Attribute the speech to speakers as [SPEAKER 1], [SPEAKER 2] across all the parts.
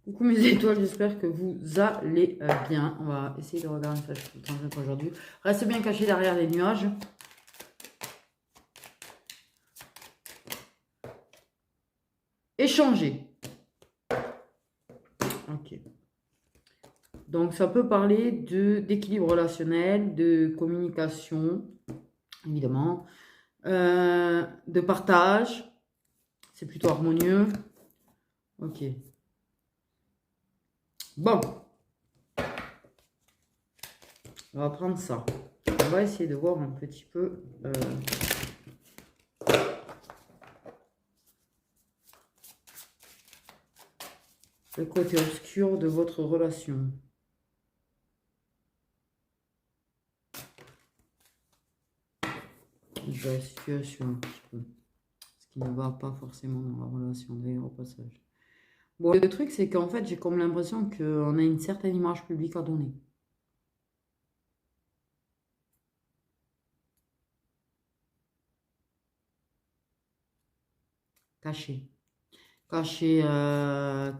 [SPEAKER 1] Coucou mes étoiles, j'espère que vous allez bien. On va essayer de regarder ça aujourd'hui. Restez bien cachés derrière les nuages. Échanger. Ok. Donc ça peut parler d'équilibre relationnel, de communication, évidemment, de partage. C'est plutôt harmonieux. Ok. Bon. On va prendre ça. On va essayer de voir un petit peu... le côté obscur de votre relation. De la situation un petit peu. Ce qui ne va pas forcément dans la relation, d'ailleurs, au passage. Bon, le truc, c'est qu'en fait, j'ai comme l'impression qu'on a une certaine image publique à donner. Caché. Caché,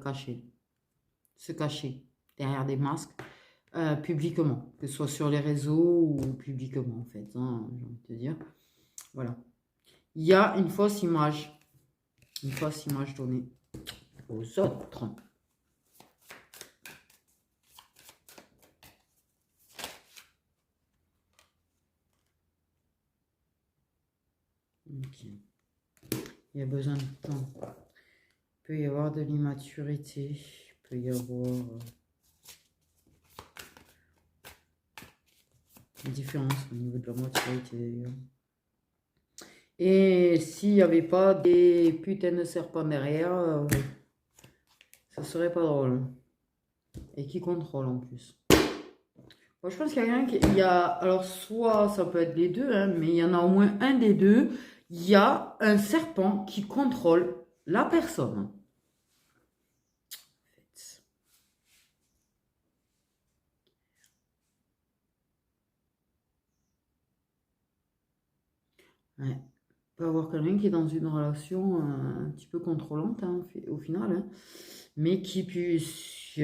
[SPEAKER 1] caché. Se cacher derrière des masques, publiquement. Que ce soit sur les réseaux ou publiquement, en fait. Hein, j'ai envie de te dire. Voilà. Il y a une fausse image. Une fausse image donnée aux autres. Ok. Il y a besoin de temps. Il peut y avoir de l'immaturité. Il peut y avoir une différence au niveau de la maturité d'ailleurs. Et s'il n'y avait pas des putains de serpents derrière, ça serait pas drôle. Et qui contrôle en plus. Moi, je pense qu'il y a rien qui... alors, soit ça peut être les deux, hein, mais il y en a au moins un des deux. Il y a un serpent qui contrôle la personne. Ouais. Il peut y avoir quelqu'un qui est dans une relation un petit peu contrôlante, hein, au final, hein, mais qui puisse,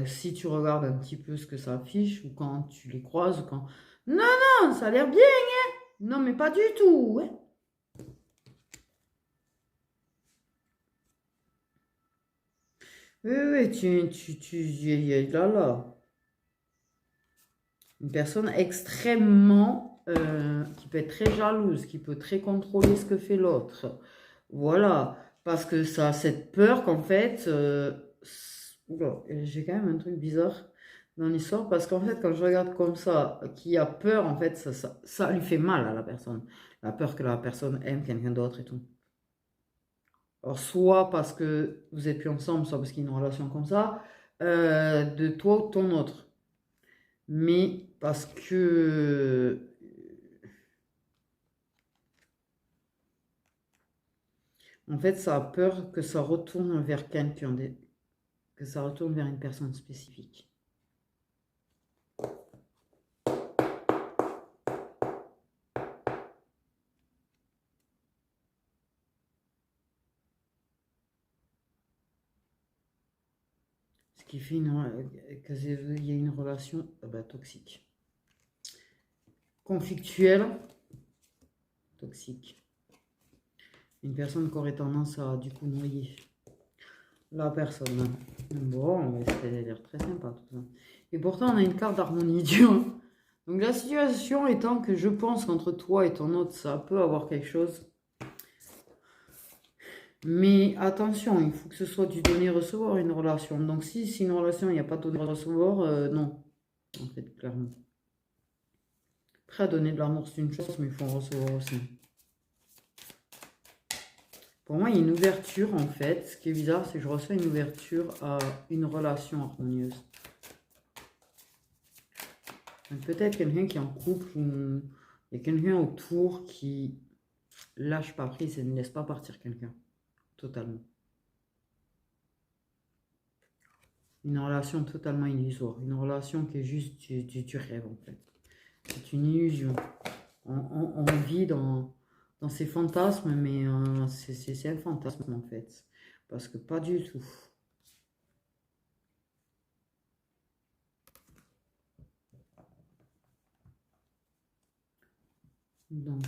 [SPEAKER 1] si tu regardes un petit peu ce que ça affiche, ou quand tu les croises, ou quand... Non, non, ça a l'air bien, hein. Non, mais pas du tout, ouais. Oui, oui, là. Une personne extrêmement, qui peut être très jalouse, qui peut très contrôler ce que fait l'autre. Voilà, parce que ça a cette peur qu'en fait, oula, j'ai quand même un truc bizarre dans l'histoire, parce qu'en fait, quand je regarde comme ça, qui a peur, en fait, ça lui fait mal à la personne. La peur que la personne aime quelqu'un d'autre et tout. Alors, soit parce que vous n'êtes plus ensemble, soit parce qu'il y a une relation comme ça, de toi ou de ton autre. Mais parce que... En fait, ça a peur que ça retourne vers quelqu'un, que ça retourne vers une personne spécifique. Ce qui fait qu'il y a une relation toxique. Conflictuelle, toxique. Une personne qui aurait tendance à du coup noyer la personne. Bon, mais c'est l'air très sympa tout ça. Et pourtant, on a une carte d'harmonie dure. Donc la situation étant que je pense qu'entre toi et ton autre, ça peut avoir quelque chose. Mais attention, il faut que ce soit du donner-recevoir une relation. Donc si c'est une relation, il n'y a pas de donner-recevoir, non. En fait, clairement. Prêt à donner de l'amour, c'est une chose, mais il faut en recevoir aussi. Pour moi, il y a une ouverture, en fait. Ce qui est bizarre, c'est que je reçois une ouverture à une relation harmonieuse. Peut-être quelqu'un qui est en couple ou il y a quelqu'un autour qui lâche pas prise et ne laisse pas partir quelqu'un. Totalement. Une relation totalement illusoire. Une relation qui est juste du rêve, en fait. C'est une illusion. On vit dans ces fantasmes, mais c'est un fantasme, en fait. Parce que pas du tout. Donc,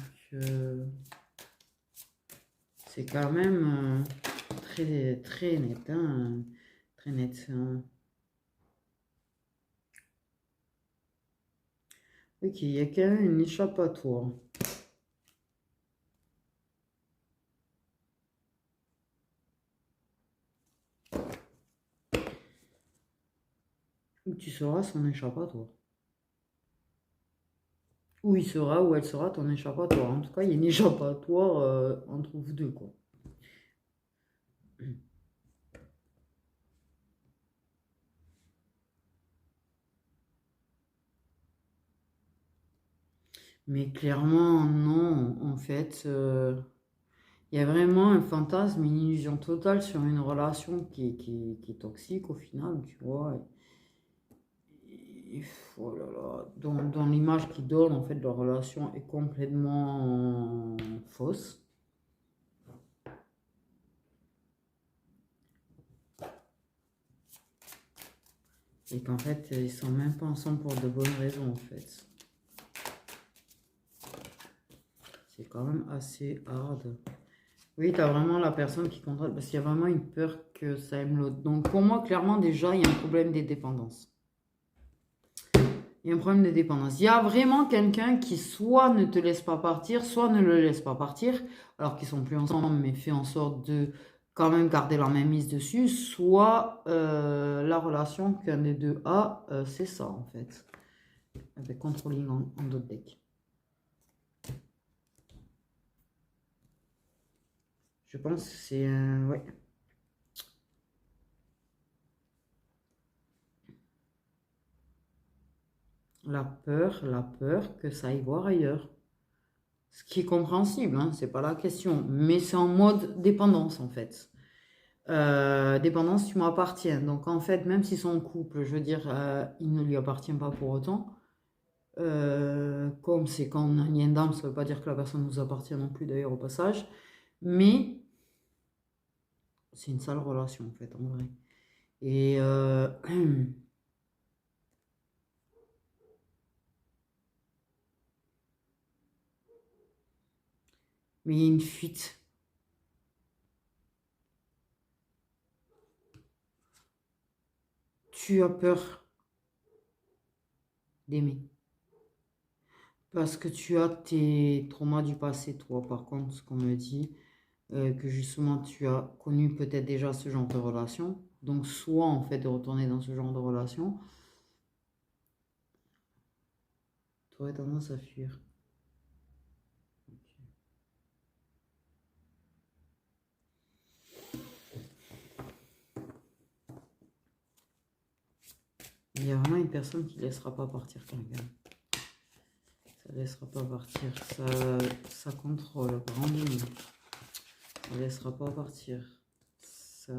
[SPEAKER 1] c'est quand même très, très net. Hein, très net. Hein. Ok, il y a quand même une échappatoire. Où tu seras son échappatoire. Où il sera, où elle sera ton échappatoire. En tout cas, il y a une échappatoire entre vous deux, quoi. Mais clairement, non. En fait, il y a vraiment un fantasme, une illusion totale sur une relation qui est toxique au final, tu vois. Oh là là, dans l'image qu'ils donnent, en fait, leur relation est complètement fausse. Et qu'en fait, ils sont même pas ensemble pour de bonnes raisons, en fait. C'est quand même assez hard. Oui, tu as vraiment la personne qui contrôle, parce qu'il y a vraiment une peur que ça aime l'autre. Donc pour moi, clairement, déjà, il y a un problème des dépendances. Il y a un problème de dépendance. Il y a vraiment quelqu'un qui soit ne te laisse pas partir, soit ne le laisse pas partir, alors qu'ils sont plus ensemble, mais fait en sorte de quand même garder la même mise dessus, soit la relation qu'un des deux a, c'est ça en fait, avec controlling en d'autres decks. Je pense que c'est... ouais. La peur que ça aille voir ailleurs. Ce qui est compréhensible, hein, c'est pas la question. Mais c'est en mode dépendance, en fait. Dépendance, tu m'appartiens. Donc, en fait, même si son couple, je veux dire, il ne lui appartient pas pour autant. Comme c'est quand on a un lien d'âme, ça veut pas dire que la personne nous appartient non plus, d'ailleurs, au passage. Mais c'est une sale relation, en fait, en vrai. Et... mais il y a une fuite. Tu as peur d'aimer. Parce que tu as tes traumas du passé, toi, par contre, ce qu'on me dit, que justement tu as connu peut-être déjà ce genre de relation. Donc, soit en fait de retourner dans ce genre de relation, tu aurais tendance à fuir. Il y a vraiment une personne qui ne laissera pas partir quelqu'un. Ça ne laissera pas partir. Ça contrôle grandement. Ça ne laissera pas partir. Ça...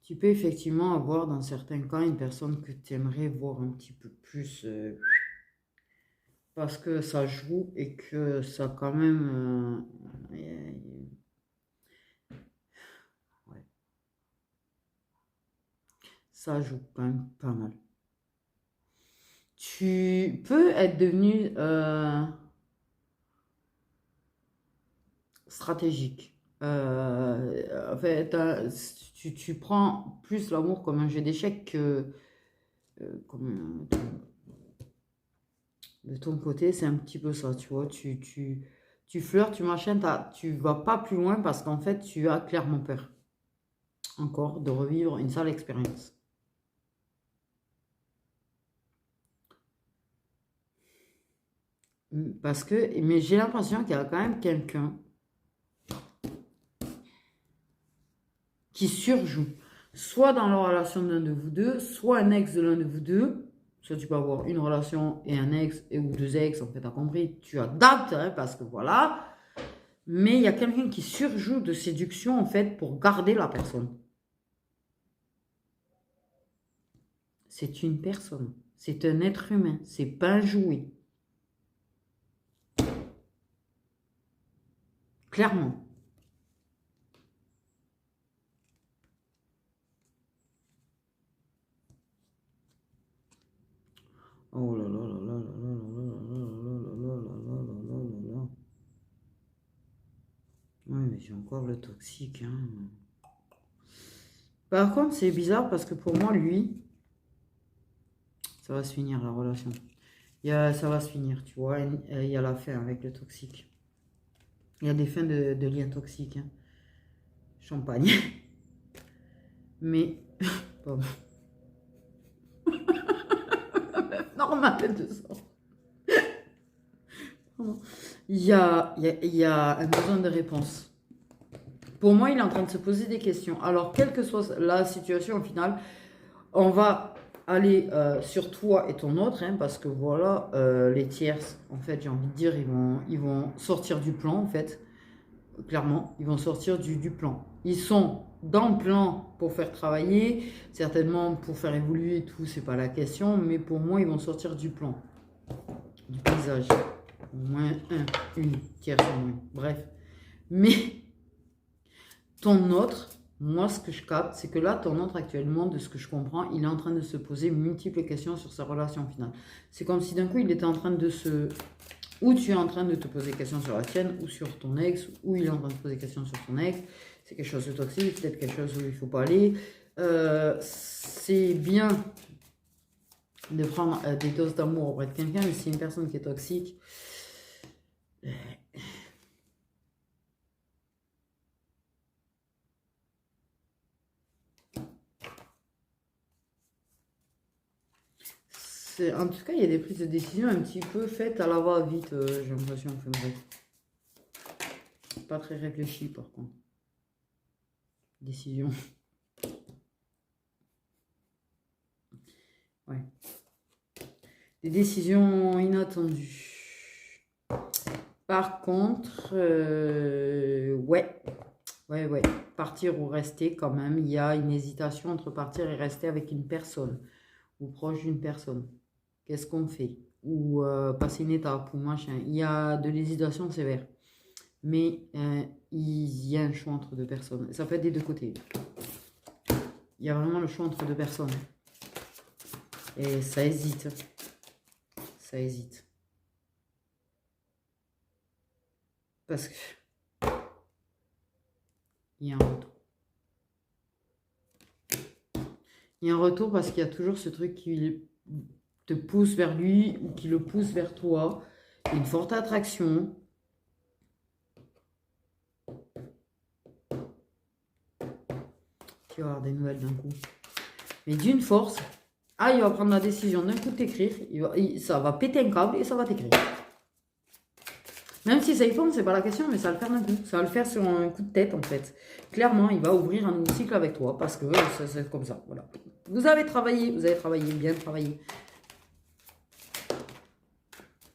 [SPEAKER 1] Tu peux effectivement avoir dans certains cas une personne que tu aimerais voir un petit peu plus parce que ça joue et que ça quand même ouais, ça joue quand même pas mal. Tu peux être devenu stratégique. En fait, tu prends plus l'amour comme un jeu d'échecs que comme de ton côté, c'est un petit peu ça, tu vois. Tu flirtes, tu machines, tu vas pas plus loin parce qu'en fait, tu as clairement peur encore de revivre une sale expérience. Parce que, mais j'ai l'impression qu'il y a quand même quelqu'un qui surjoue. Soit dans la relation d'un de vous deux, soit un ex de l'un de vous deux. Soit tu peux avoir une relation et un ex, ou deux ex, en fait, t'as compris. Tu adaptes, hein, parce que voilà. Mais il y a quelqu'un qui surjoue de séduction, en fait, pour garder la personne. C'est une personne. C'est un être humain. C'est pas un jouet. Clairement. Oh là là là là là là là là là là là là là là là là là. Oui, mais j'ai encore le toxique, hein. Par contre, c'est bizarre parce que pour moi, lui, ça va se finir la relation. Ça va se finir, tu vois. Il y a la fin avec le toxique. Il y a des fins de liens toxiques, hein. Champagne. Mais, pardon. Normal de ça. Il y a un besoin de réponse. Pour moi, il est en train de se poser des questions. Alors, quelle que soit la situation au final, on va aller sur toi et ton autre, hein, parce que voilà, les tierces, en fait, j'ai envie de dire, ils vont sortir du plan, en fait. Clairement, ils vont sortir du plan. Ils sont dans le plan pour faire travailler, certainement pour faire évoluer et tout, c'est pas la question, mais pour moi, ils vont sortir du plan, du paysage. Au moins une tierce au moins. Bref. Mais ton autre, moi, ce que je capte, c'est que là, ton autre, actuellement, de ce que je comprends, il est en train de se poser multiples questions sur sa relation finale. C'est comme si d'un coup, il était en train de se... Ou tu es en train de te poser des questions sur la tienne, ou sur ton ex, ou il est en train de te poser des questions sur ton ex. C'est quelque chose de toxique, peut-être quelque chose où il ne faut pas aller. C'est bien de prendre des doses d'amour auprès de quelqu'un, mais si une personne qui est toxique... En tout cas, il y a des prises de décision un petit peu faites à la va-vite, j'ai l'impression. Enfin, bref. Pas très réfléchi, par contre. Décision. Ouais. Des décisions inattendues. Par contre, ouais. Ouais. Partir ou rester, quand même. Il y a une hésitation entre partir et rester avec une personne. Ou proche d'une personne. Qu'est-ce qu'on fait? Ou passer une étape, ou machin. Il y a de l'hésitation sévère. Mais il y a un choix entre deux personnes. Ça peut être des deux côtés. Il y a vraiment le choix entre deux personnes. Et ça hésite. Ça hésite. Parce que il y a un retour. Il y a un retour parce qu'il y a toujours ce truc qui te pousse vers lui ou qui le pousse vers toi. Une forte attraction. Tu vas avoir des nouvelles d'un coup. Mais d'une force. Ah, il va prendre la décision d'un coup de t'écrire. Ça va péter un câble et ça va t'écrire. Même si ça y pense, c'est pas la question, mais ça va le faire d'un coup. Ça va le faire sur un coup de tête, en fait. Clairement, il va ouvrir un nouveau cycle avec toi parce que c'est comme ça. Voilà. Vous avez travaillé, bien travaillé.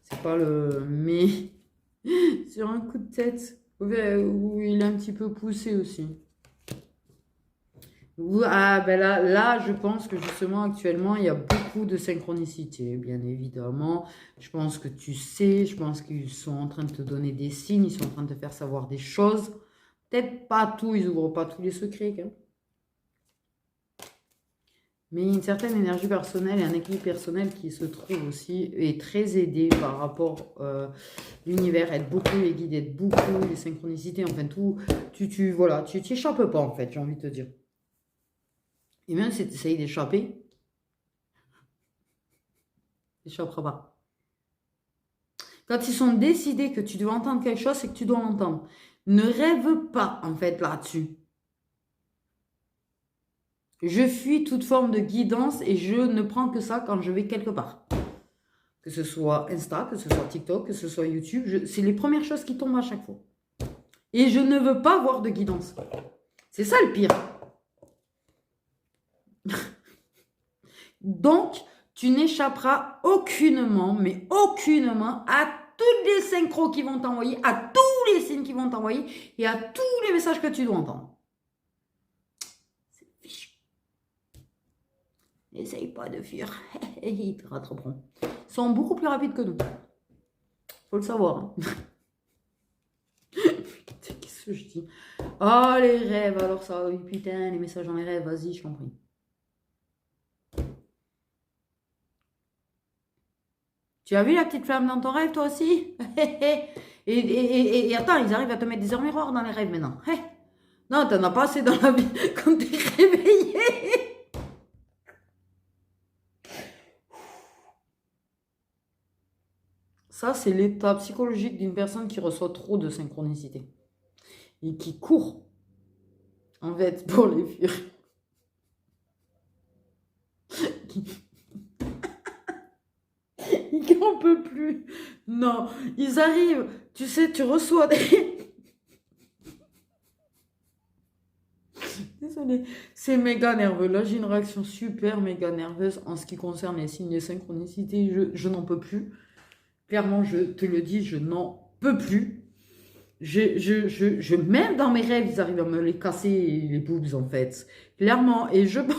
[SPEAKER 1] C'est pas le... Mais sur un coup de tête où il est un petit peu poussé aussi. Ah, ben là, je pense que justement, actuellement, il y a beaucoup de synchronicité, bien évidemment. Je pense que tu sais, je pense qu'ils sont en train de te donner des signes, ils sont en train de te faire savoir des choses. Peut-être pas tout, ils n'ouvrent pas tous les secrets, quand même. Mais une certaine énergie personnelle et un équilibre personnel qui se trouve aussi est très aidé par rapport à l'univers, aide beaucoup les guides, aide beaucoup les synchronicités, enfin tout. Voilà, tu t'y échappes pas, en fait, j'ai envie de te dire. Et même si tu essayes d'échapper, tu n'échapperas pas. Quand ils sont décidés que tu dois entendre quelque chose, c'est que tu dois l'entendre. Ne rêve pas, en fait, là-dessus. Je fuis toute forme de guidance et je ne prends que ça quand je vais quelque part. Que ce soit Insta, que ce soit TikTok, que ce soit YouTube, c'est les premières choses qui tombent à chaque fois. Et je ne veux pas voir de guidance. C'est ça le pire. Donc, tu n'échapperas aucunement, mais aucunement, à toutes les synchros qui vont t'envoyer, à tous les signes qui vont t'envoyer et à tous les messages que tu dois entendre. C'est fichu. N'essaye pas de fuir. Ils te rattraperont. Ils sont beaucoup plus rapides que nous. Faut le savoir. Hein. Qu'est-ce que je dis? Oh, les rêves, alors ça, oui, putain, les messages dans les rêves, vas-y, je t'en prie. Tu as vu la petite flamme dans ton rêve, toi aussi? Et attends, ils arrivent à te mettre des heures miroirs dans les rêves maintenant. Non, t'en as pas assez dans la vie quand t'es réveillé. Ça, c'est l'état psychologique d'une personne qui reçoit trop de synchronicité. Et qui court, en fait, pour les fuir. Ils n'en peut plus. Non, ils arrivent. Tu sais, tu reçois des... Désolée. C'est méga nerveux. Là, j'ai une réaction super méga nerveuse en ce qui concerne les signes de synchronicité. Je n'en peux plus. Clairement, je te le dis, je n'en peux plus. Même dans mes rêves, ils arrivent à me les casser les boobs, en fait. Clairement. Et je pense,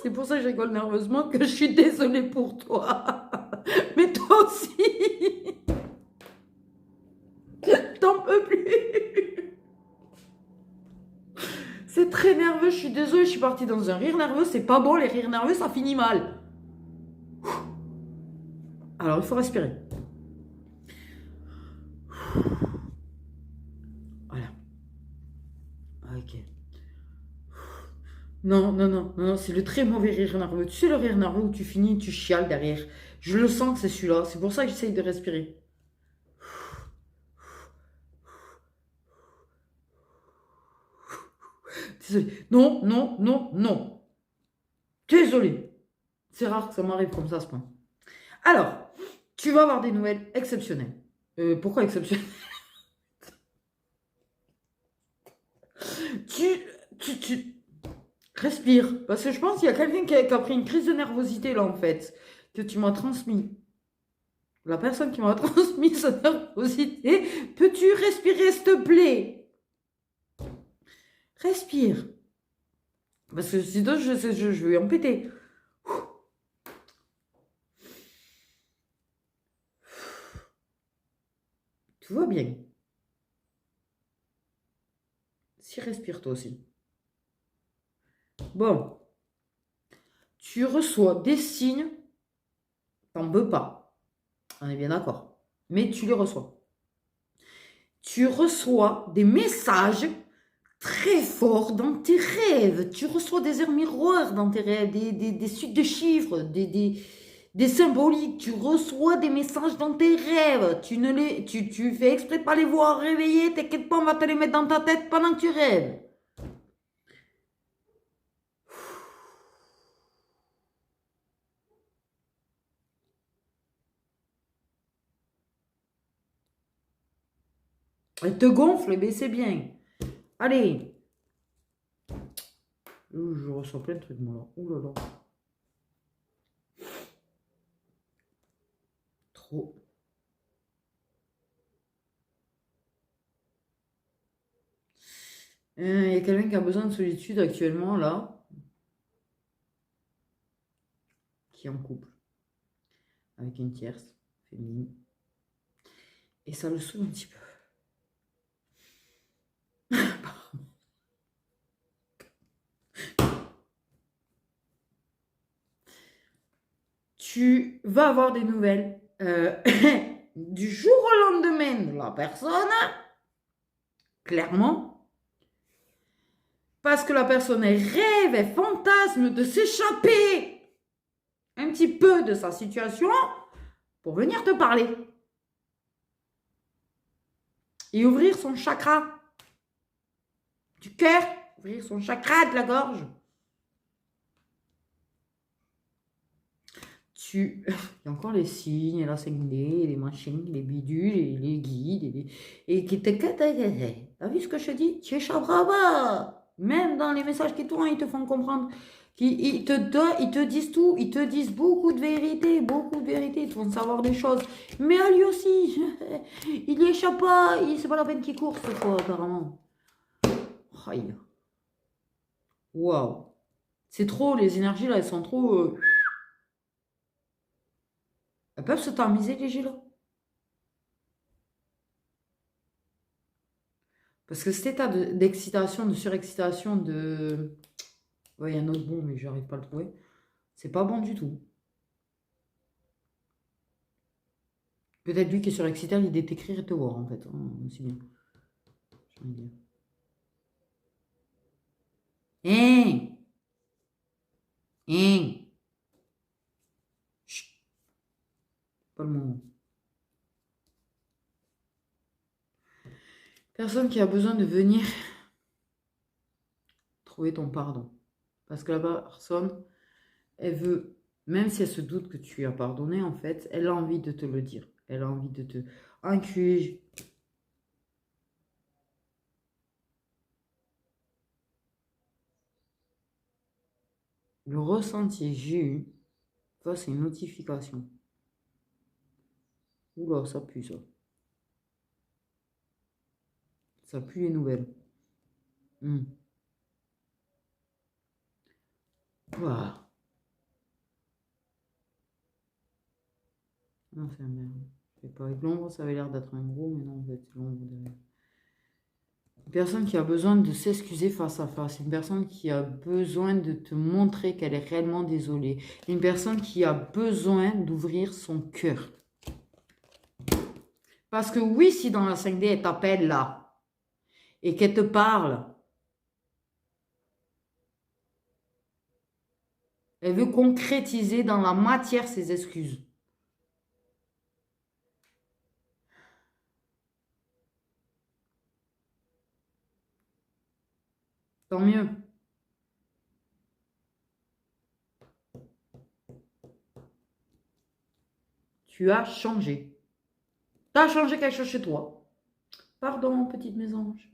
[SPEAKER 1] c'est pour ça que je rigole nerveusement, que je suis désolée pour toi. Mais toi aussi. T'en peux plus. C'est très nerveux, je suis désolée, je suis partie dans un rire nerveux. C'est pas bon, les rires nerveux, ça finit mal. Alors, il faut respirer. Voilà. Ok. Non, non, non, non, c'est le très mauvais rire nerveux. Tu sais le rire nerveux où tu finis, tu chiales derrière. Je le sens que c'est celui-là. C'est pour ça que j'essaye de respirer. Désolée. Non, non, non, non. Désolée. C'est rare que ça m'arrive comme ça à ce point. Alors, tu vas avoir des nouvelles exceptionnelles. Pourquoi exceptionnelles? tu respires. Parce que je pense qu'il y a quelqu'un qui a pris une crise de nervosité là en fait. Que tu m'as transmis. La personne qui m'a transmis cette nervosité. Peux-tu respirer s'il te plaît? Respire. Parce que sinon je vais en péter. Tout va bien. Si respire toi aussi. Bon. Tu reçois des signes. T'en veux pas. On est bien d'accord. Mais tu les reçois. Tu reçois des messages très forts dans tes rêves. Tu reçois des heures miroirs dans tes rêves, des suites de chiffres, des symboliques. Tu reçois des messages dans tes rêves. Tu fais exprès de pas les voir réveillés. T'inquiète pas, on va te les mettre dans ta tête pendant que tu rêves. Elle te gonfle, mais c'est bien. Allez. Je reçois plein de trucs, moi, là. Ouh là là. Trop. Il y a quelqu'un qui a besoin de solitude actuellement, là. Qui est en couple. Avec une tierce féminine. Et ça le saoule un petit peu. Tu vas avoir des nouvelles du jour au lendemain de la personne, clairement, parce que la personne elle rêve, elle fantasme de s'échapper un petit peu de sa situation pour venir te parler et ouvrir son chakra du cœur, ouvrir son chakra de la gorge. Il y a encore les signes, la 5D, les machines, les bidules, les guides, et qui te... T'as vu ce que je te dis? Tu échapperas pas. Même dans les messages qui tournent, ils te font comprendre. Ils te disent tout, ils te disent beaucoup de vérité, ils te font savoir des choses. Mais à lui aussi, il n'y échappe pas, c'est pas la peine qu'il court cette fois, apparemment. Aïe. Waouh. C'est trop, les énergies là, elles sont trop... Elles peuvent se tamiser, les gilets. Parce que cet état d'excitation, de surexcitation, de... Ouais, il y a un autre bon, mais je n'arrive pas à le trouver. C'est pas bon du tout. Peut-être lui qui est surexcité à l'idée de t'écrire et te voir, en fait. C'est bien. J'ai envie de dire. Hein? Hein? Chut, pas le moment. Personne qui a besoin de venir trouver ton pardon. Parce que la personne, elle veut, même si elle se doute que tu as pardonné, en fait, elle a envie de te le dire. Elle a envie de te inclure. Le ressenti que j'ai eu, ça c'est une notification. Oula, ça pue ça. Ça pue les nouvelles. Voilà. Non, c'est un merde. Je sais pas. Avec l'ombre, ça avait l'air d'être un gros, mais non, en fait, c'est l'ombre derrière. Une personne qui a besoin de s'excuser face à face. Une personne qui a besoin de te montrer qu'elle est réellement désolée. Une personne qui a besoin d'ouvrir son cœur. Parce que oui, si dans la 5D, elle t'appelle là et qu'elle te parle, elle veut concrétiser dans la matière ses excuses. Tant mieux. Tu as changé. Tu as changé quelque chose chez toi. Pardon, petite mésange.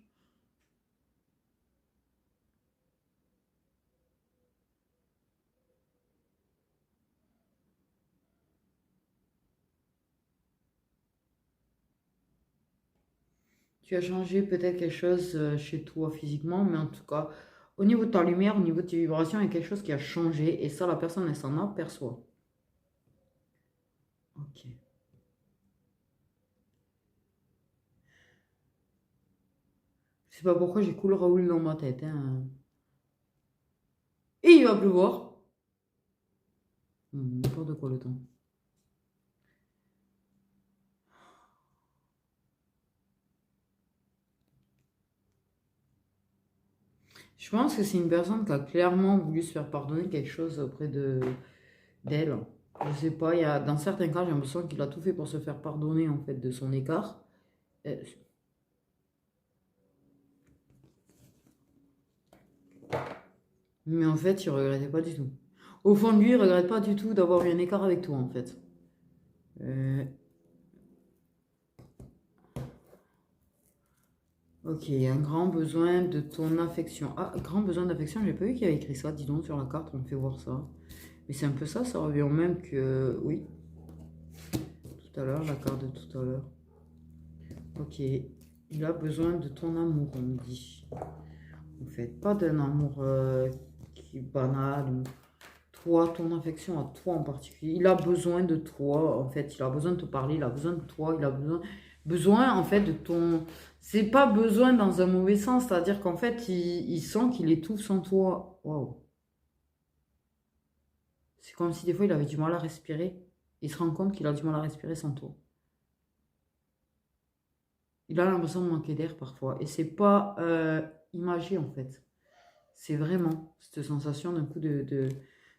[SPEAKER 1] Tu as changé peut-être quelque chose chez toi physiquement, mais en tout cas, au niveau de ta lumière, au niveau de tes vibrations, il y a quelque chose qui a changé. Et ça, la personne, elle s'en aperçoit. Ok. Je sais pas pourquoi j'ai cool Raoul dans ma tête. Hein. Et il va pleuvoir. N'importe quoi le temps. Je pense que c'est une personne qui a clairement voulu se faire pardonner quelque chose auprès d'elle. Je sais pas, dans certains cas, j'ai l'impression qu'il a tout fait pour se faire pardonner en fait de son écart. Euh, Mais en fait, il regrettait pas du tout. Au fond de lui, il regrette pas du tout d'avoir eu un écart avec toi en fait. Euh, Ok, un grand besoin de ton affection. Ah, grand besoin d'affection, j'ai pas vu qu'il y avait écrit ça, dis donc, sur la carte, on me fait voir ça. Mais c'est un peu ça, ça revient au même que... Oui, tout à l'heure, la carte de tout à l'heure. Ok, il a besoin de ton amour, on me dit. En fait, pas d'un amour qui est banal. Toi, ton affection à toi en particulier. Il a besoin de toi, en fait. Il a besoin de te parler, il a besoin de toi, il a besoin en fait, de ton... C'est pas besoin dans un mauvais sens, c'est-à-dire qu'en fait, il sent qu'il étouffe sans toi. Waouh. C'est comme si des fois, il avait du mal à respirer. Il se rend compte qu'il a du mal à respirer sans toi. Il a l'impression de manquer d'air parfois. Et c'est pas imagé, en fait. C'est vraiment cette sensation d'un coup de...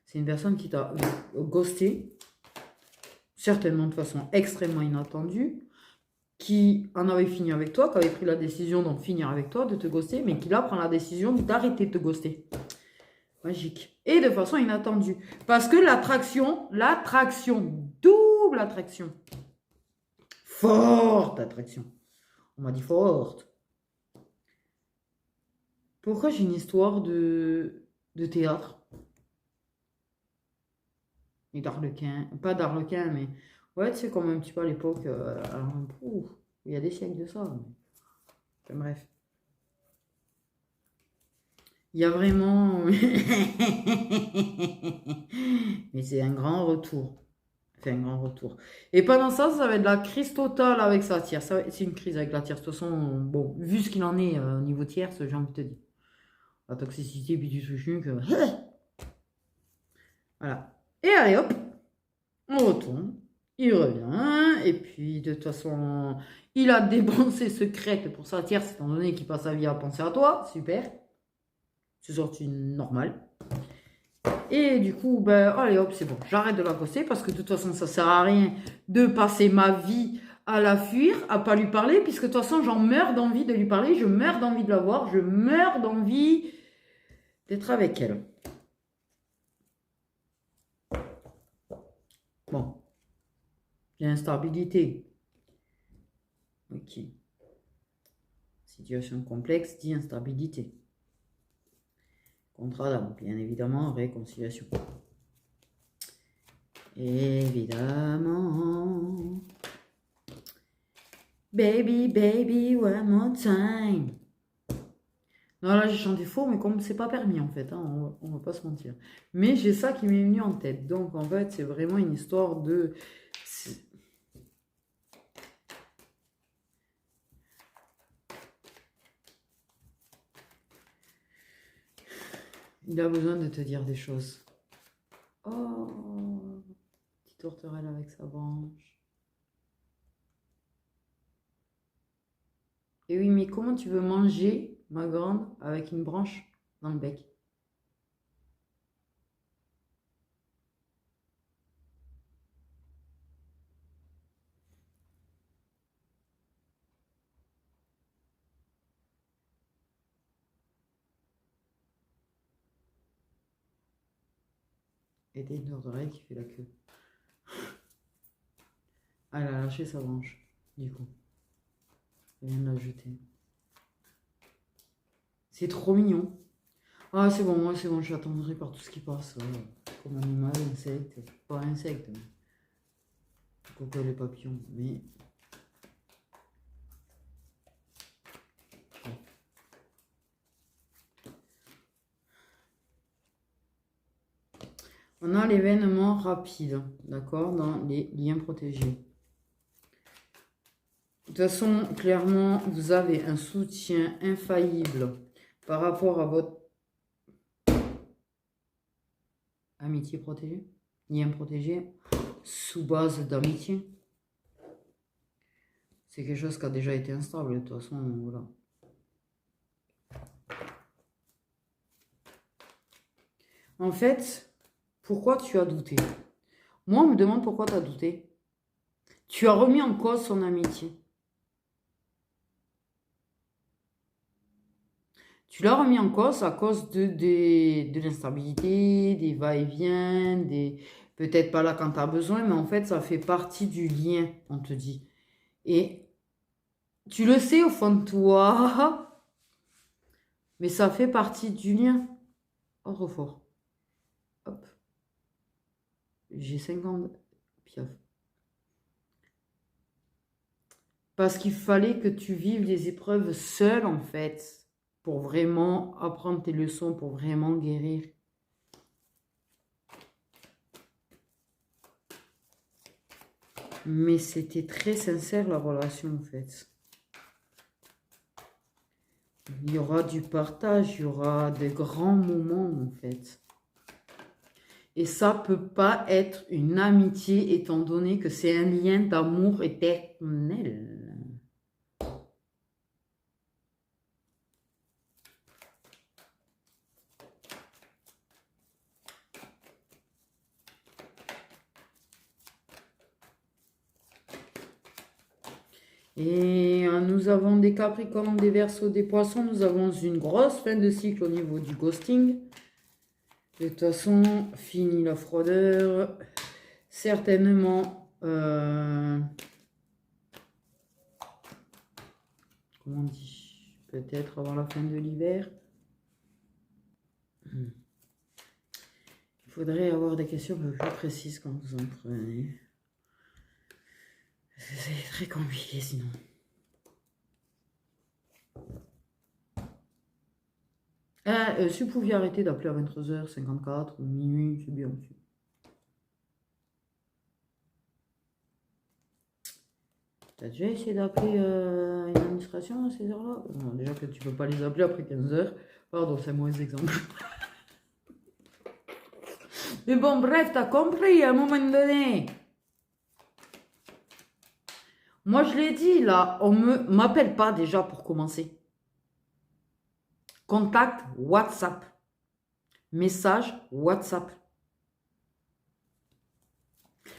[SPEAKER 1] C'est une personne qui t'a ghosté, certainement de façon extrêmement inattendue, qui en avait fini avec toi, qui avait pris la décision d'en finir avec toi, de te ghoster, mais qui là prend la décision d'arrêter de te ghoster. Magique. Et de façon inattendue. Parce que l'attraction, double attraction. Forte attraction. On m'a dit forte. Pourquoi j'ai une histoire de théâtre et d'arlequin? Pas d'arlequin, mais... Ouais, tu sais, comme un petit peu à l'époque, il y a des siècles de ça. Enfin, bref. Il y a vraiment... Mais c'est un grand retour. C'est un grand retour. Et pendant ça, ça va être de la crise totale avec sa tierce. C'est une crise avec la tierce. De toute façon, bon, vu ce qu'il en est au niveau tierce, j'ai envie de te dire. La toxicité, puis du sushi, que... Voilà. Et allez, hop, on retourne. Il revient. Et puis, de toute façon, il a débranché secrète pour sa tierce, étant donné qu'il passe sa vie à penser à toi. Super. C'est sorti normal. Et du coup, ben, allez hop, c'est bon. J'arrête de la poster parce que de toute façon, ça sert à rien de passer ma vie à la fuir, à pas lui parler, puisque de toute façon, j'en meurs d'envie de lui parler, je meurs d'envie de la voir, je meurs d'envie d'être avec elle. Bon. L'instabilité. Ok. Situation complexe dit instabilité. Contrat d'amour, bien évidemment, réconciliation. Évidemment. Baby, baby, one more time. Non, là, j'ai chanté faux, mais comme c'est pas permis, en fait, hein, on va pas se mentir. Mais j'ai ça qui m'est venu en tête. Donc, en fait, c'est vraiment une histoire de... Il a besoin de te dire des choses. Oh, petite tourterelle avec sa branche. Et oui, mais comment tu veux manger, ma grande, avec une branche dans le bec? Et t'as une tourterelle qui fait la queue. Elle a lâché sa branche, du coup. Elle vient de la jeter. C'est trop mignon. Ah, c'est bon, moi, c'est bon, je suis attendrie par tout ce qui passe. Comme animal, insecte. Pas insecte, mais... Pourquoi les papillons? Mais... On a l'événement rapide, d'accord, dans les liens protégés. De toute façon, clairement, vous avez un soutien infaillible par rapport à votre amitié protégée, lien protégé, sous base d'amitié. C'est quelque chose qui a déjà été instable, de toute façon, voilà. En fait, pourquoi tu as douté? Moi, on me demande pourquoi tu as douté. Tu as remis en cause son amitié. Tu l'as remis en cause à cause de l'instabilité, des va-et-vient, peut-être pas là quand tu as besoin, mais en fait, ça fait partie du lien, on te dit. Et tu le sais au fond de toi, mais ça fait partie du lien. Oh, refort. Hop. J'ai 50 piaf. Parce qu'il fallait que tu vives des épreuves seule, en fait, pour vraiment apprendre tes leçons, pour vraiment guérir. Mais c'était très sincère, la relation, en fait. Il y aura du partage, il y aura de grands moments, en fait. Et ça peut pas être une amitié, étant donné que c'est un lien d'amour éternel. Et nous avons des Capricornes, des Verseaux, des Poissons. Nous avons une grosse fin de cycle au niveau du ghosting. De toute façon, fini la fraudeur. Certainement, comment on dit, peut-être avant la fin de l'hiver. Il faudrait avoir des questions un peu plus précises quand vous en prenez. C'est très compliqué sinon. Si vous pouviez arrêter d'appeler à 23h54 ou minuit, c'est bien aussi. T'as déjà essayé d'appeler une administration à ces heures-là? Non, déjà que tu peux pas les appeler après 15h. Pardon, c'est un mauvais exemple. Mais bon, bref, t'as compris à un moment donné. Moi, je l'ai dit, là, on ne m'appelle pas déjà pour commencer. Contact WhatsApp. Message WhatsApp.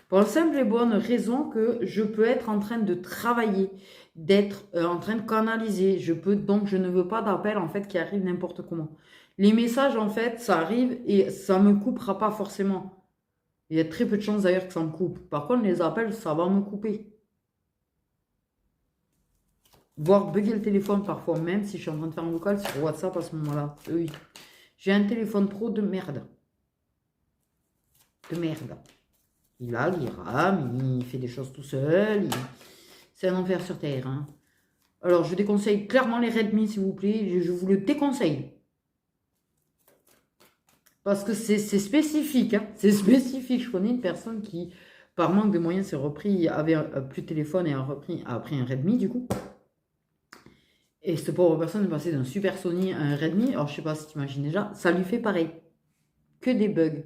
[SPEAKER 1] Pour la simple et bonne raison que je peux être en train de travailler, d'être en train de canaliser. Donc, je ne veux pas d'appel, en fait, qui arrive n'importe comment. Les messages, en fait, ça arrive et ça ne me coupera pas forcément. Il y a très peu de chances, d'ailleurs, que ça me coupe. Par contre, les appels, ça va me couper. Voire bugger le téléphone parfois, même si je suis en train de faire un vocal sur WhatsApp à ce moment-là. Oui. J'ai un téléphone pro de merde. De merde. Il lag, il rame, il fait des choses tout seul. C'est un enfer sur Terre. Hein. Alors, je déconseille clairement les Redmi, s'il vous plaît. Je vous le déconseille. Parce que c'est spécifique. Hein. C'est spécifique. Je connais une personne qui, par manque de moyens, s'est repris, avait plus de téléphone et a pris un Redmi, du coup. Et cette pauvre personne est passée d'un Super Sony à un Redmi. Alors, je sais pas si tu imagines déjà. Ça lui fait pareil. Que des bugs.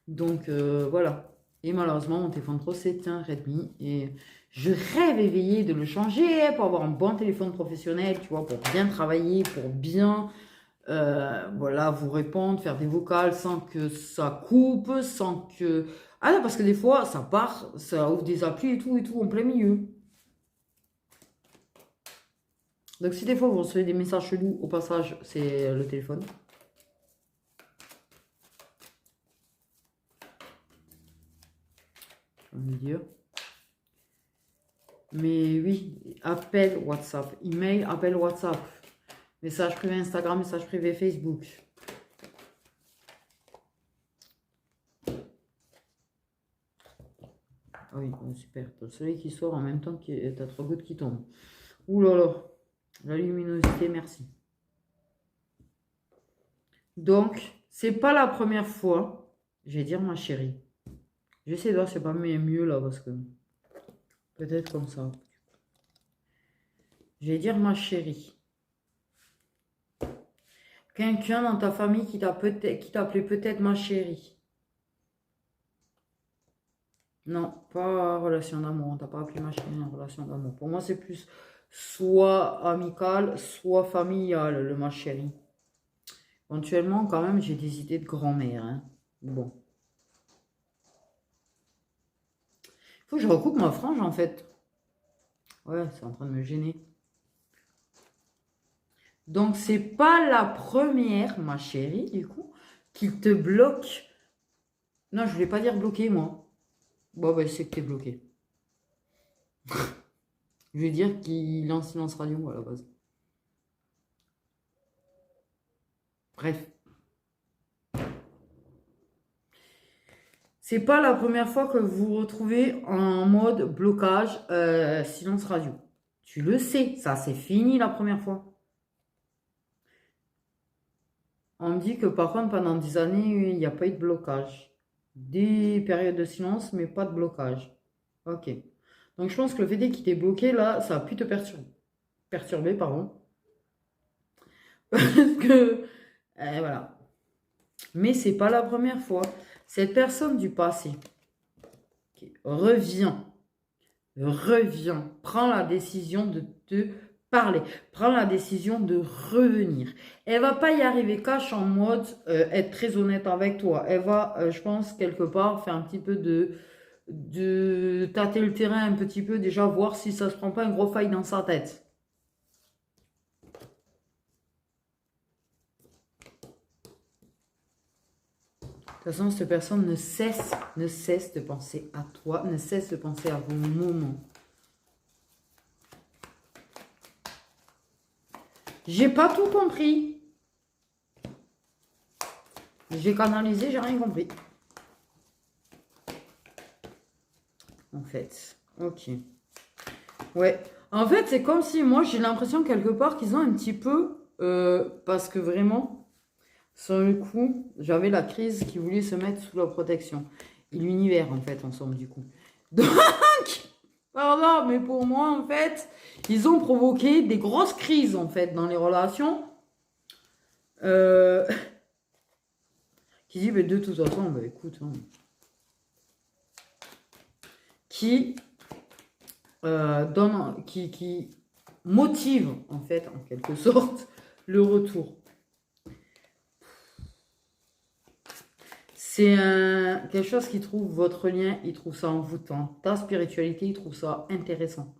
[SPEAKER 1] Donc, voilà. Et malheureusement, mon téléphone pro, c'est un Redmi. Et je rêve éveillé de le changer pour avoir un bon téléphone professionnel, tu vois, pour bien travailler, pour bien, voilà, vous répondre, faire des vocales sans que ça coupe, sans que... Ah non, parce que des fois, ça part, ça ouvre des applis et tout, en plein milieu. Donc, si des fois, vous recevez des messages chelous, au passage, c'est le téléphone. Dire. Mais oui, appel WhatsApp, email, appel WhatsApp, message privé Instagram, message privé Facebook. Ah oui, super. T'as le soleil qui sort en même temps que t'as 3 gouttes qui tombent. Ouh là là, la luminosité, merci. Donc, c'est pas la première fois, je vais dire ma chérie. J'essaie de voir, c'est pas mieux là parce que peut-être comme ça. Je vais dire ma chérie. Quelqu'un dans ta famille qui t'appelait peut-être ma chérie. Non, pas relation d'amour. On t'a pas appelé ma chérie en relation d'amour. Pour moi, c'est plus soit amical, soit familial, le ma chérie. Éventuellement, quand même, j'ai des idées de grand-mère. Hein. Bon. Faut que je recoupe ma frange, en fait. Ouais, c'est en train de me gêner. Donc, c'est pas la première, ma chérie, du coup, qui te bloque. Non, je voulais pas dire bloquer, moi. Bon, bah, c'est que t'es bloqué. Je vais dire qu'il est en silence radio, à la base. Bref. C'est pas la première fois que vous vous retrouvez en mode blocage, silence radio. Tu le sais, ça c'est fini la première fois. On me dit que par contre, pendant des années, il n'y a pas eu de blocage. Des périodes de silence, mais pas de blocage. Ok. Donc je pense que le fait qu'il t'ait bloqué, là, ça a pu te perturber. Perturber, pardon. Parce que, voilà. Mais c'est pas la première fois. Cette personne du passé revient, prend la décision de te parler, prend la décision de revenir. Elle va pas y arriver cash en mode être très honnête avec toi. Elle va, je pense, quelque part faire un petit peu de tâter le terrain un petit peu, déjà voir si ça se prend pas un gros faille dans sa tête. De toute façon, cette personne ne cesse de penser à toi, ne cesse de penser à vos moments. J'ai pas tout compris. J'ai canalisé, j'ai rien compris. En fait, ok. Ouais, en fait, c'est comme si moi, j'ai l'impression quelque part qu'ils ont un petit peu... parce que vraiment, sur le coup, j'avais la crise qui voulait se mettre sous la protection. Et l'univers, en fait, ensemble, du coup. Donc, pardon, mais pour moi, en fait, ils ont provoqué des grosses crises, en fait, dans les relations. Qui dit, mais de toute façon, bah, écoute, hein, qui qui motive, en fait, en quelque sorte, le retour. C'est quelque chose qui trouve votre lien, il trouve ça envoûtant. Ta spiritualité, il trouve ça intéressant.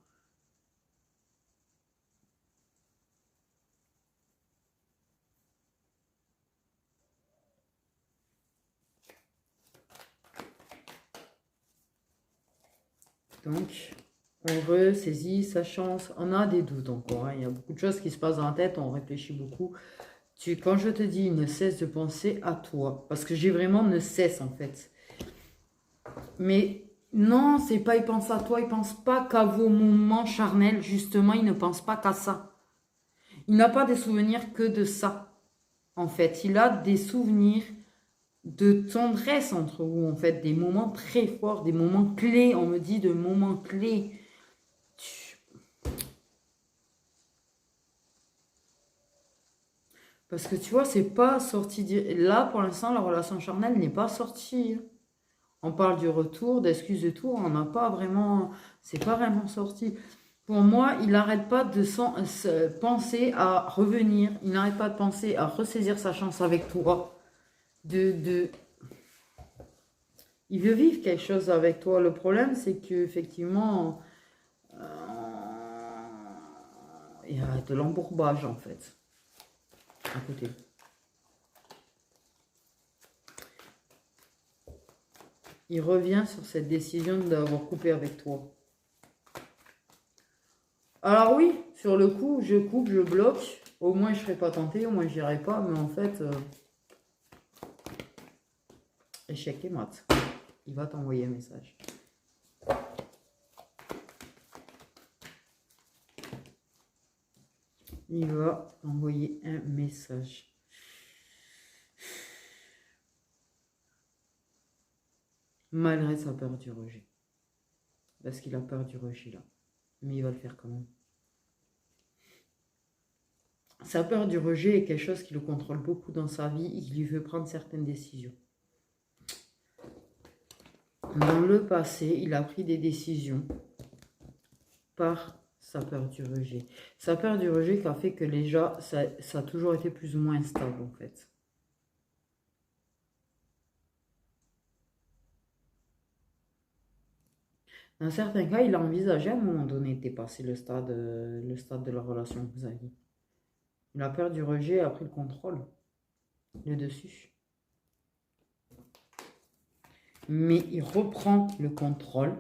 [SPEAKER 1] Donc, heureux, saisit sa chance. On a des doutes encore, hein. Il y a beaucoup de choses qui se passent dans la tête, on réfléchit beaucoup. Quand je te dis ne cesse de penser à toi, parce que j'ai vraiment ne cesse en fait. Mais non, c'est pas il pense à toi, il pense pas qu'à vos moments charnels, justement, il ne pense pas qu'à ça. Il n'a pas des souvenirs que de ça, en fait. Il a des souvenirs de tendresse entre vous, en fait, des moments très forts, des moments clés. On me dit de moments clés. Parce que tu vois, c'est pas sorti. Là, pour l'instant, la relation charnelle n'est pas sortie. On parle du retour, d'excuses et tout. On n'a pas vraiment. C'est pas vraiment sorti. Pour moi, il n'arrête pas de penser à revenir. Il n'arrête pas de penser à ressaisir sa chance avec toi. Il veut vivre quelque chose avec toi. Le problème, c'est qu'effectivement, il y a de l'embourbage en fait. À côté. Il revient sur cette décision d'avoir coupé avec toi. Alors oui, sur le coup, je coupe, je bloque. Au moins, je ne serai pas tenté, au moins, je n'irai pas. Mais en fait, échec et mat. Il va t'envoyer un message. Il va t'envoyer un message. Malgré sa peur du rejet. Parce qu'il a peur du rejet là. Mais il va le faire quand même. Sa peur du rejet est quelque chose qui le contrôle beaucoup dans sa vie et qui lui fait prendre certaines décisions. Dans le passé, il a pris des décisions par sa peur du rejet. Sa peur du rejet qui a fait que déjà, ça a toujours été plus ou moins stable en fait. Dans certains cas, il a envisagé à un moment donné de dépasser le stade de la relation que vous aviez. La peur du rejet a pris le contrôle, le dessus. Mais il reprend le contrôle,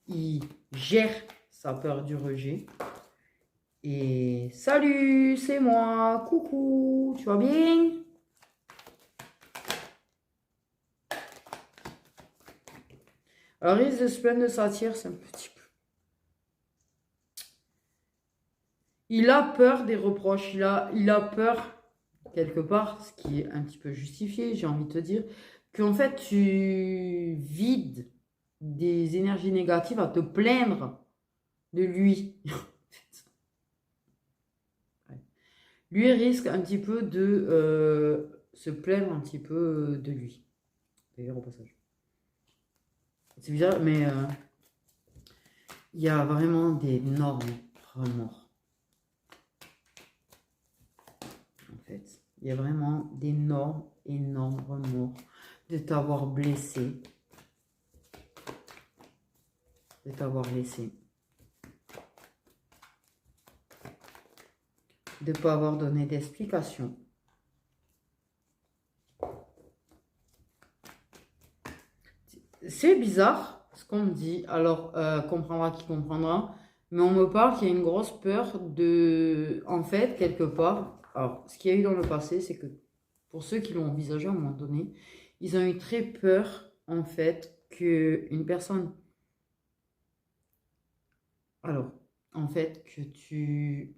[SPEAKER 1] il gère sa peur du rejet. Et salut, c'est moi, coucou, tu vas bien? Alors, il risque de se plaindre de sa tire, c'est un petit peu. Il a peur des reproches, il a peur, quelque part, ce qui est un petit peu justifié, j'ai envie de te dire, qu'en fait, tu vides des énergies négatives à te plaindre de lui. Lui risque un petit peu de se plaindre un petit peu de lui. D'ailleurs, au passage. C'est bizarre, mais il y a vraiment d'énormes remords. En fait, il y a vraiment d'énormes remords de t'avoir blessé, de t'avoir laissé, de ne pas avoir donné d'explication. C'est bizarre ce qu'on me dit, alors comprendra qui comprendra, mais on me parle qu'il y a une grosse peur de, en fait, quelque part, alors ce qu'il y a eu dans le passé, c'est que pour ceux qui l'ont envisagé à un moment donné, ils ont eu très peur, en fait, qu'une personne, alors, en fait, que tu,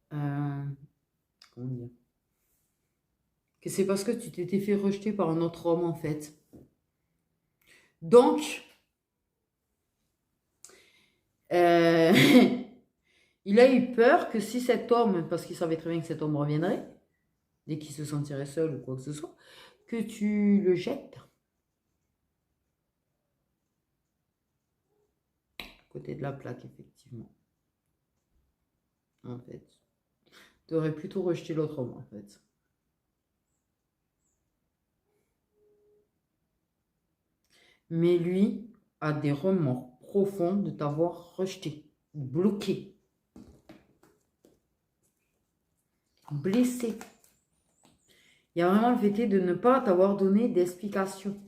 [SPEAKER 1] comment dire, que c'est parce que tu t'étais fait rejeter par un autre homme, en fait. Donc, il a eu peur que si cet homme, parce qu'il savait très bien que cet homme reviendrait, dès qu'il se sentirait seul ou quoi que ce soit, que tu le jettes. côté de la plaque, effectivement. En fait. Tu aurais plutôt rejeté l'autre homme, en fait. Mais lui a des remords profonds de t'avoir rejeté, bloqué, blessé. Il y a vraiment le fait de ne pas t'avoir donné d'explication.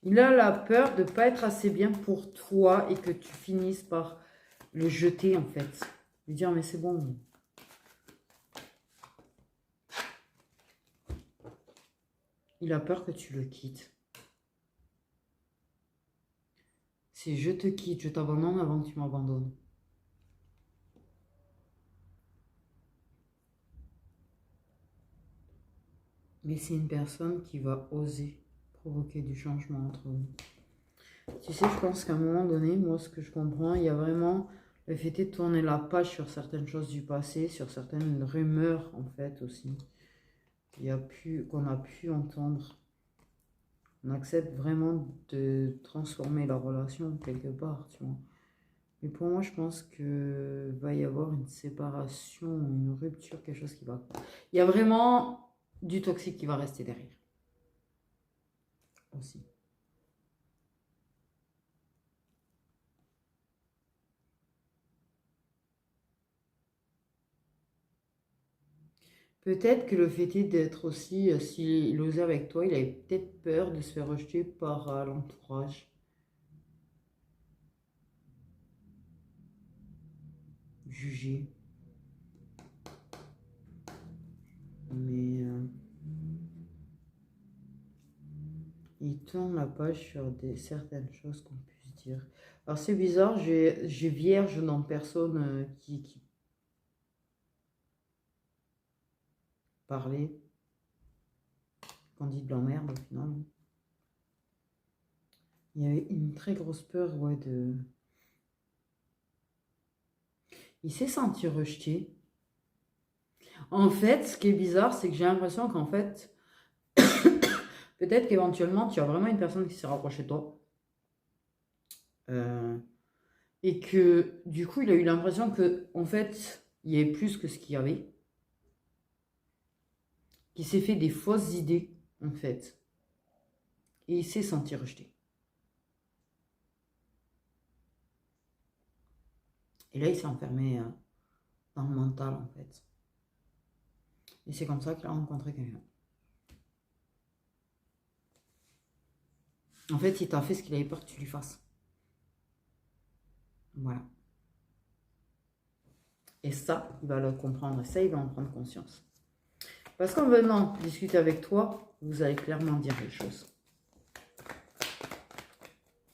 [SPEAKER 1] Il a la peur de ne pas être assez bien pour toi et que tu finisses par le jeter, en fait. Lui dire, mais c'est bon. Il a peur que tu le quittes. C'est je te quitte, je t'abandonne avant que tu m'abandonnes. Mais c'est une personne qui va oser provoquer du changement entre vous. Tu sais, je pense qu'à un moment donné, moi, ce que je comprends, il y a vraiment le fait de tourner la page sur certaines choses du passé, sur certaines rumeurs, en fait, aussi. Qu'on a pu entendre. On accepte vraiment de transformer la relation quelque part, tu vois. Mais pour moi, je pense que va y avoir une séparation, une rupture, quelque chose qui va... Il y a vraiment du toxique qui va rester derrière. Aussi. Peut-être que le fait d'être aussi, s'il osait avec toi, il avait peut-être peur de se faire rejeter par l'entourage. Jugé. Mais il tourne la page sur certaines choses qu'on puisse dire. Alors c'est bizarre, j'ai vierge dans personne qui parlait. Qu'on dit de l'emmerde au final. Il y avait une très grosse peur, ouais, de... Il s'est senti rejeté. En fait, ce qui est bizarre, c'est que j'ai l'impression qu'en fait, peut-être qu'éventuellement, tu as vraiment une personne qui s'est rapprochée de toi. Et que, du coup, il a eu l'impression que, en fait, il y avait plus que ce qu'il y avait. Qu'il s'est fait des fausses idées, en fait. Et il s'est senti rejeté. Et là, il s'est enfermé dans le mental, en fait. Et c'est comme ça qu'il a rencontré quelqu'un. En fait, il t'a fait ce qu'il avait peur que tu lui fasses. Voilà. Et ça, il va le comprendre. Et ça, il va en prendre conscience. Parce qu'en venant discuter avec toi, vous allez clairement dire les choses.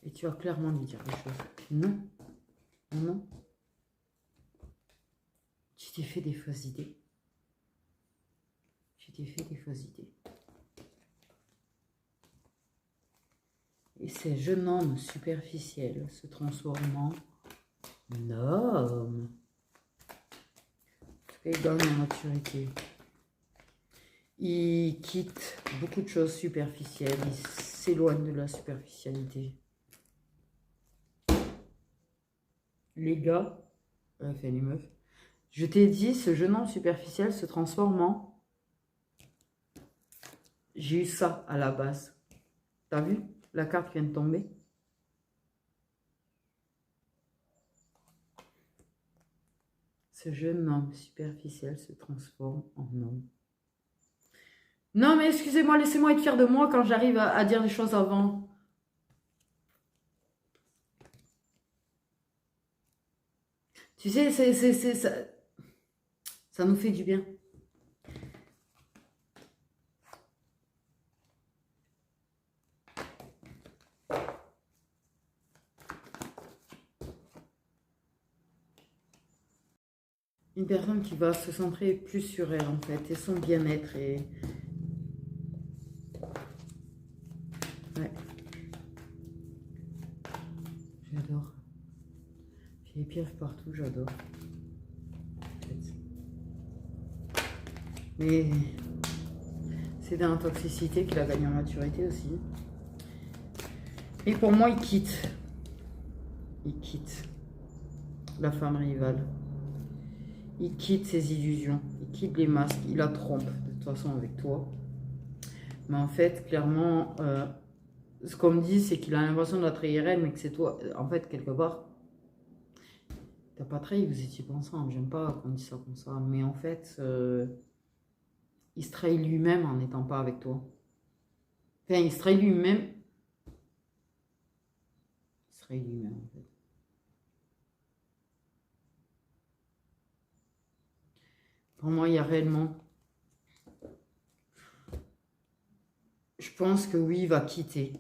[SPEAKER 1] Et tu vas clairement lui dire les choses. Non. Non. Tu t'es fait des fausses idées. Tu t'es fait des fausses idées. Et ces jeunes hommes superficiels se transformant en homme. En tout cas, il gagne en maturité. Il quitte beaucoup de choses superficielles. Il s'éloigne de la superficialité. Les gars, enfin les meufs, je t'ai dit, ce jeune homme superficiel se transforme en... J'ai eu ça à la base. T'as vu? La carte vient de tomber. Ce jeune homme superficiel se transforme en homme. Non, mais excusez-moi, laissez-moi être fier de moi quand j'arrive à dire les choses avant. Tu sais, ça nous fait du bien. Une personne qui va se centrer plus sur elle, en fait, et son bien-être. Et... ouais. J'adore. J'ai les pièges partout, j'adore. En fait. Mais c'est dans la toxicité qu'il a gagné en maturité aussi. Et pour moi, il quitte. Il quitte la femme rivale. Il quitte ses illusions. Il quitte les masques. Il la trompe de toute façon avec toi. Mais en fait, clairement, ce qu'on me dit, c'est qu'il a l'impression de la trahir elle, mais que c'est toi. En fait, quelque part, t'as pas trahi, vous étiez pas ensemble. J'aime pas qu'on dise ça comme ça. Mais en fait, il se trahit lui-même en n'étant pas avec toi. Enfin, il se trahit lui-même. Il se trahit lui-même, en fait. Pour moi, il y a réellement... Je pense que oui, il va quitter.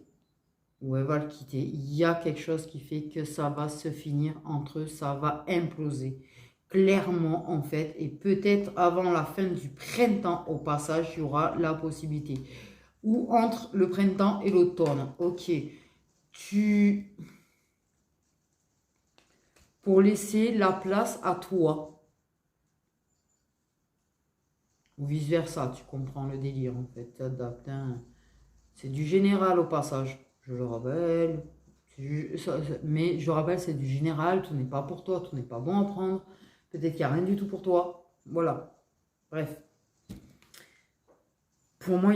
[SPEAKER 1] Ou elle va le quitter. Il y a quelque chose qui fait que ça va se finir entre eux. Ça va imploser. Clairement, en fait. Et peut-être avant la fin du printemps, au passage, il y aura la possibilité. Ou entre le printemps et l'automne. Ok. Pour laisser la place à toi. Ou vice-versa. Tu comprends le délire, en fait. T'adaptes, hein. C'est du général au passage, je le rappelle. Mais je rappelle, c'est du général, tout n'est pas pour toi, tout n'est pas bon à prendre. Peut-être qu'il n'y a rien du tout pour toi. Voilà. Bref. Pour moi,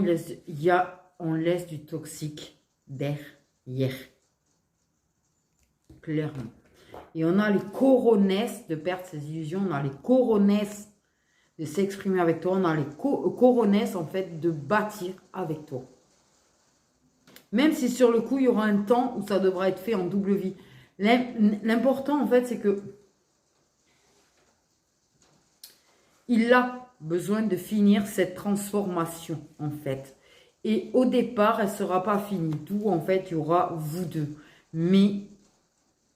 [SPEAKER 1] on laisse du toxique derrière. Clairement. Et on a les coronesses de perdre ses illusions, on a les coronesses de s'exprimer avec toi, on a les coronesses en fait de bâtir avec toi. Même si sur le coup, il y aura un temps où ça devra être fait en double vie. L'important, en fait, c'est que il a besoin de finir cette transformation, en fait. Et au départ, elle ne sera pas finie. D'où, en fait, il y aura vous deux. Mais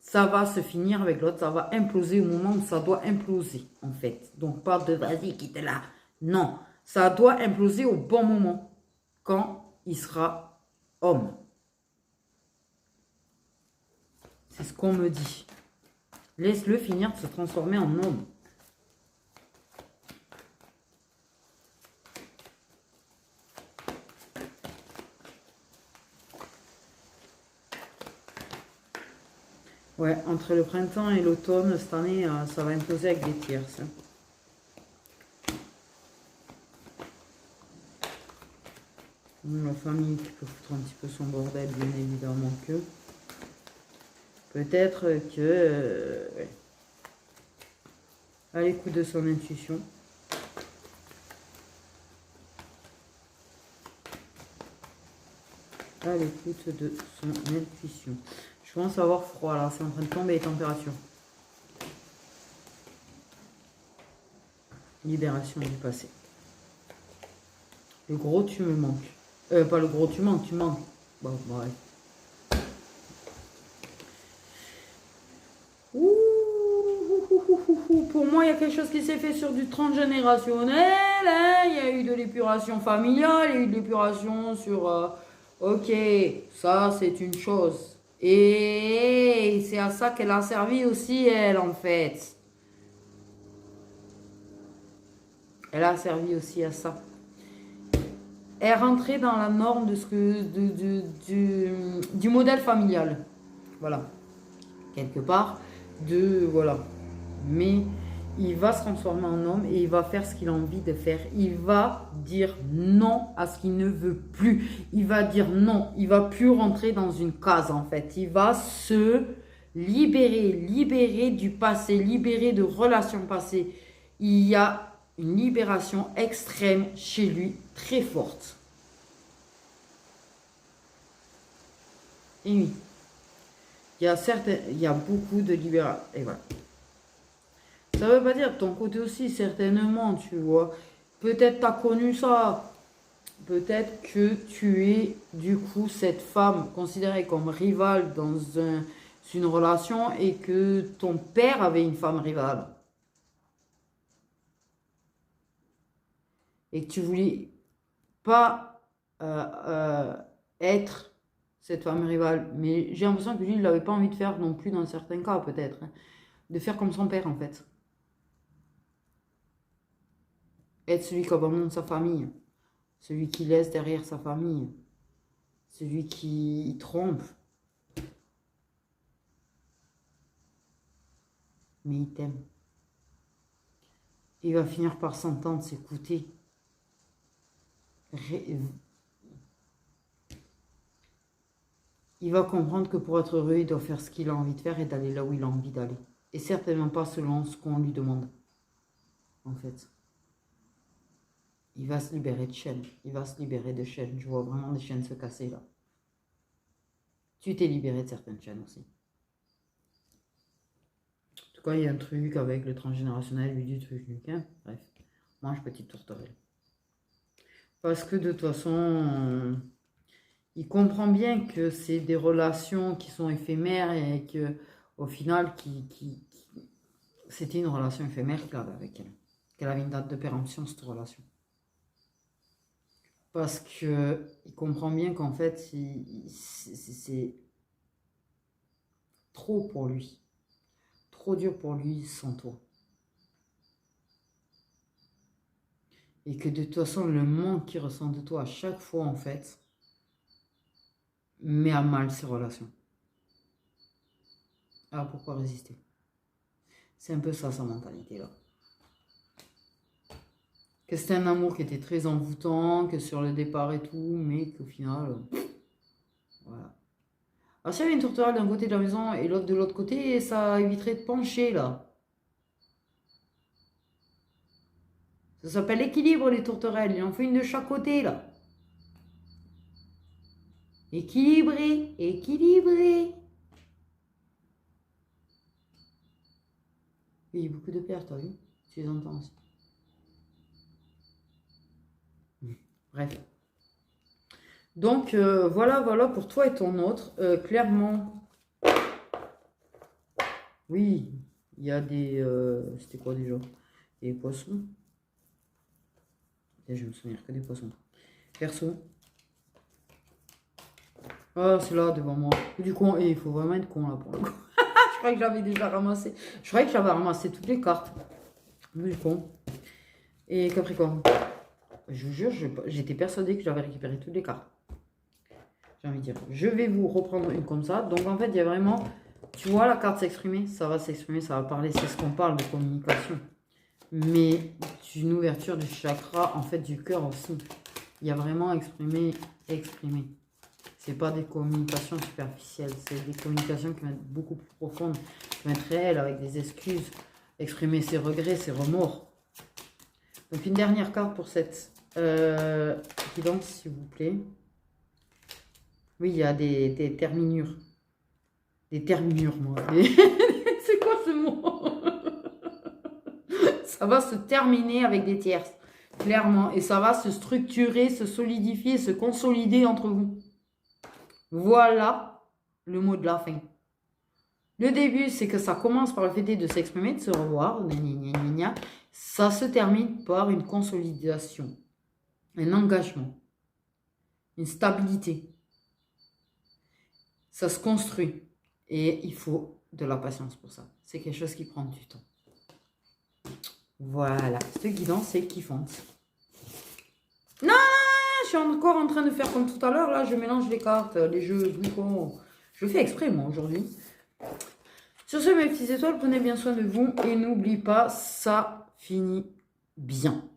[SPEAKER 1] ça va se finir avec l'autre. Ça va imploser au moment où ça doit imploser, en fait. Donc, pas de vas-y, quitte là. Non, ça doit imploser au bon moment. Quand il sera homme. C'est ce qu'on me dit. Laisse-le finir de se transformer en homme. Ouais, entre le printemps et l'automne, cette année, ça va imploser avec des tierces. La famille qui peut foutre un petit peu son bordel, bien évidemment que. Peut-être que... ouais. À l'écoute de son intuition. À l'écoute de son intuition. Je commence à avoir froid là, c'est en train de tomber les températures. Libération du passé. Le gros tu me manques. Pas le gros tu manques, tu manques. Bon, bref. Pour moi, il y a quelque chose qui s'est fait sur du transgénérationnel. Hein. Il y a eu de l'épuration familiale, il y a eu de l'épuration sur... ok, ça c'est une chose. Et c'est à ça qu'elle a servi aussi, elle, en fait. Elle a servi aussi à ça. Elle rentrait dans la norme de ce que, du modèle familial. Voilà. Quelque part. Voilà. Mais il va se transformer en homme et il va faire ce qu'il a envie de faire. Il va dire non à ce qu'il ne veut plus. Il va dire non. Il va plus rentrer dans une case, en fait. Il va se libérer du passé, libérer de relations passées. Il y a une libération extrême chez lui, très forte. Et oui. Il y a beaucoup de libération. Et voilà. Ça veut pas dire de ton côté aussi, certainement, tu vois. Peut-être tu as connu ça. Peut-être que tu es, du coup, cette femme considérée comme rivale dans une relation et que ton père avait une femme rivale. Et que tu voulais pas être cette femme rivale. Mais j'ai l'impression que lui, il n'avait pas envie de faire non plus dans certains cas, peut-être. Hein. De faire comme son père, en fait. Être celui qui abandonne sa famille. Celui qui laisse derrière sa famille. Celui qui trompe. mais il t'aime. Il va finir par s'entendre, s'écouter. Il va comprendre que pour être heureux, il doit faire ce qu'il a envie de faire et d'aller là où il a envie d'aller. Et certainement pas selon ce qu'on lui demande. En fait. Il va se libérer de chaînes. Il va se libérer de chaînes. Je vois vraiment des chaînes se casser là. Tu t'es libéré de certaines chaînes aussi. En tout cas, il y a un truc avec le transgénérationnel, lui du truc, hein. Bref. Mange petite tourterelle. Parce que de toute façon, il comprend bien que c'est des relations qui sont éphémères et que au final, c'était une relation éphémère qu'il avait avec elle. Qu'elle avait une date de péremption, cette relation. Parce que il comprend bien qu'en fait, c'est trop pour lui. Trop dur pour lui sans toi. Et que de toute façon, le manque qu'il ressent de toi à chaque fois, en fait, met à mal ses relations. Alors pourquoi résister? C'est un peu ça, sa mentalité, là. Que c'était un amour qui était très envoûtant, que sur le départ et tout, mais qu'au final, voilà. Alors s'il y avait une tourterelle d'un côté de la maison et l'autre de l'autre côté, ça éviterait de pencher, là. Ça s'appelle l'équilibre, les tourterelles. Il en faut une de chaque côté, là. Équilibré, équilibré. Il y a beaucoup de paires, t'as vu? Tu les entends aussi. Bref. Donc, voilà pour toi et ton autre. Clairement, oui, il y a des... c'était quoi déjà? Des poissons. Et je me souviens que des poissons. Perso. Ah, c'est là devant moi. Du con, et il faut vraiment être con là pour le coup. Je croyais que j'avais déjà ramassé. Je croyais que j'avais ramassé toutes les cartes. Du con. Et Capricorne. Je vous jure, j'étais persuadée que j'avais récupéré toutes les cartes. J'ai envie de dire. Je vais vous reprendre une comme ça. Donc en fait, il y a vraiment... Tu vois la carte s'exprimer? Ça va s'exprimer, ça va parler. C'est ce qu'on parle de communication. Mais une ouverture du chakra, en fait, du cœur aussi. Il y a vraiment exprimer. C'est pas des communications superficielles. C'est des communications qui vont être beaucoup plus profondes, qui vont être réelles, avec des excuses. Exprimer ses regrets, ses remords. Donc une dernière carte pour cette guidance, s'il vous plaît. Oui, il y a des terminures. Des terminures, moi. C'est quoi ce mot? Ça va se terminer avec des tierces, clairement. Et ça va se structurer, se solidifier, se consolider entre vous. Voilà le mot de la fin. Le début, c'est que ça commence par le fait de s'exprimer, de se revoir. Ça se termine par une consolidation, un engagement, une stabilité. Ça se construit. Et il faut de la patience pour ça. C'est quelque chose qui prend du temps. Voilà. Cette guidance, c'est kiffante. Non, je suis encore en train de faire comme tout à l'heure. Là, je mélange les cartes, les jeux. Je fais exprès, moi, aujourd'hui. Sur ce, mes petites étoiles, prenez bien soin de vous. Et n'oubliez pas, ça finit bien.